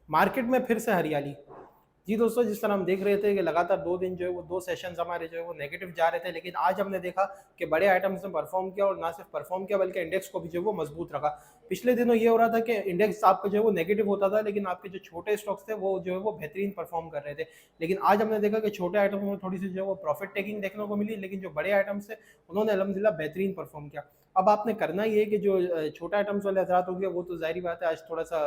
Market में फिर से हरियाली। जी दोस्तों, जिस तरह हम देख रहे थे कि लगातार 2 दिन जो है वो 2 सेशंस हमारे जो है वो नेगेटिव जा रहे थे, लेकिन आज हमने देखा कि बड़े आइटम्स ने परफॉर्म किया और ना सिर्फ परफॉर्म किया बल्कि इंडेक्स को भी जो है वो मजबूत रखा। पिछले दिनों ये हो रहा था कि इंडेक्स आपका जो है वो नेगेटिव होता था, लेकिन आपके जो छोटे स्टॉक्स थे वो जो है वो बेहतरीन परफॉर्म कर रहे थे। लेकिन आज हमने देखा कि छोटे आइटम्स में थोड़ी सी जो है वो प्रॉफिट टेकिंग देखने को मिली, लेकिन जो बड़े आइटम्स थे उन्होंने अल्हम्दुलिल्लाह बेहतरीन परफॉर्म किया। अब आपने करना ये है कि जो छोटा आइटम्स वाले हजरात हो गए वो तो ज़ाहिर बात है आज थोड़ा सा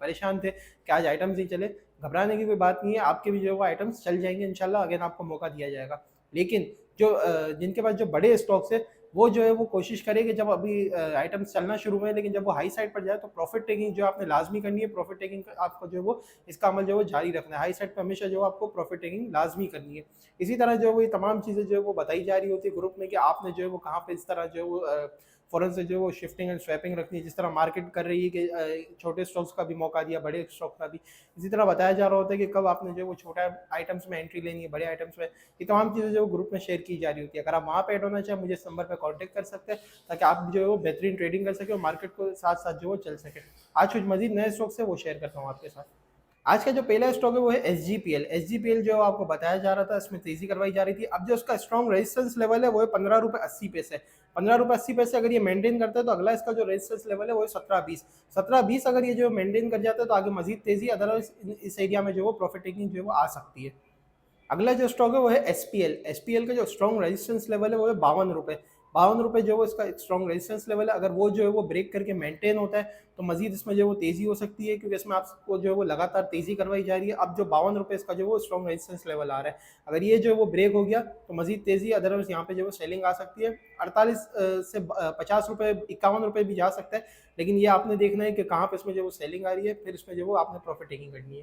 परेशान थे कि आज आइटम्स नहीं चले। घबराने की कोई बात नहीं है, आपके भी जो है वो आइटम्स चल जाएंगे इंशाल्लाह, अगेन आपको मौका दिया जाएगा। लेकिन जो जिनके पास जो बड़े स्टॉक्स है वो जो है वो कोशिश करे कि जब अभी आइटम्स चलना शुरू हुए लेकिन जब वो हाई साइड पर जाए तो प्रॉफिट टेकिंग जो आपने लाजमी करनी है, प्रॉफिट टेकिंग आपको जो है वो इसका अमल जो है वो जारी रखना है। हाई साइड पर हमेशा जो है आपको प्रॉफिट टेकिंग लाजमी करनी है। इसी तरह जो है वो ये तमाम चीज़ें जो है वो बताई जा रही होती है ग्रुप में कि आपने जो है वो कहाँ पे इस तरह जो है वो फ़ौरन से जो है वो शिफ्टिंग एंड स्वैपिंग रखनी है। जिस तरह मार्केट कर रही है कि छोटे स्टॉक्स का भी मौका दिया, बड़े स्टॉक का भी। इसी तरह बताया जा रहा होता है कि कब आपने जो है वो छोटा आइटम्स में एंट्री लेनी है, बड़े आइटम्स में। ये तमाम चीज़ें जो ग्रुप में शेयर की जा रही होती है। अगर आप वहाँ पे ऐड होना चाहें मुझे इस नंबर पे कॉन्टैक्ट कर सकते हैं, ताकि आप जो है वो बेहतरीन ट्रेडिंग कर सकें और मार्केट को साथ साथ जो वो चल सके। आज कुछ मजीद नए स्टॉक्स है वो शेयर करता हूँ आपके साथ। आज का जो पहला स्टॉक है वो है एसजीपीएल। एसजीपीएल जो आपको बताया जा रहा था इसमें तेजी करवाई जा रही थी। अब जो उसका स्ट्रॉन्ग रेजिस्टेंस लेवल है वो है 15 रुपये 80 पैसे। 15 रुपये 80 पैसे अगर ये मेंटेन करता है तो अगला इसका जो रेजिस्टेंस लेवल है वो है 17-20। 17-20 अगर ये जो मेंटेन कर जाता है तो आगे मजीद तेजी, अदरवाइज इस एरिया में जो वो प्रॉफिट टेकिंग जो है वो आ सकती है। अगला जो स्टॉक है वो है एसपीएल। एसपीएल का जो स्ट्रॉन्ग रेजिस्टेंस लेवल है वो है 52 रुपये। 52 रुपये जो है इसका स्ट्रॉन्ग रेजिस्टेंस लेवल है। अगर वो जो है वो ब्रेक करके मेंटेन होता है तो मजीद इसमें जो है वो तेजी हो सकती है, क्योंकि इसमें आपको जो है वो लगातार तेजी करवाई जा रही है। अब जो 52 रुपये इसका जो है वो स्ट्रॉन्ग रेजिस्टेंस लेवल आ रहा है, अगर ये जो है वो ब्रेक हो गया तो मजीद तेजी, अदरवाइज यहाँ पे जो है सेलिंग आ सकती है। 48 से 50 रुपये 51 रुपये भी जा सकता है, लेकिन ये आपने देखना है कि कहाँ पे इसमें जो वो सेलिंग आ रही है, फिर इसमें जो वो आपने प्रॉफिट टेकिंग करनी है।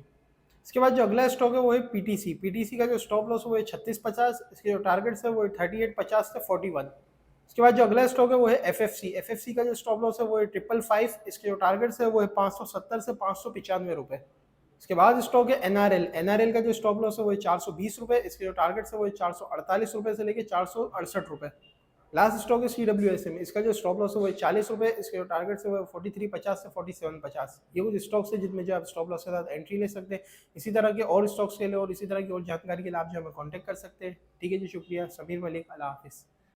इसके बाद जो अगला स्टॉक है वो है पीटीसी। पीटीसी का जो स्टॉप लॉस है वो है 36-50। इसके जो टारगेट्स है वो है 38-50 से 41। इसके बाद जो अगला स्टॉक है वो है एफएफसी। एफएफसी का जो स्टॉप लॉस है वो है 555। इसके जो टारगेट्स है वो है 570 से 595 रुपये। इसके बाद स्टॉक है एनआरएल। एनआरएल का जो स्टॉप लॉस है वो है 420 रुपये। इसके जो टारगेट्स है वो है 448 रुपये से लेकर 468 रुपये। लास्ट स्टॉक है CWSM। इसका जो स्टॉप लॉस है वो है 40 रुपये। इसके जो टारगेट है वो 43.50 से 47.50। ये कुछ स्टॉक्स है जिनमें जो आप स्टॉप लॉस के साथ एंट्री ले सकते हैं। इसी तरह के और स्टॉक्स के लिए और इसी तरह की और जानकारी के लिए आप जो हमें कॉन्टैक्ट कर सकते हैं। ठीक है जी, शुक्रिया। समीर मलिक, अल्लाह हाफिज़।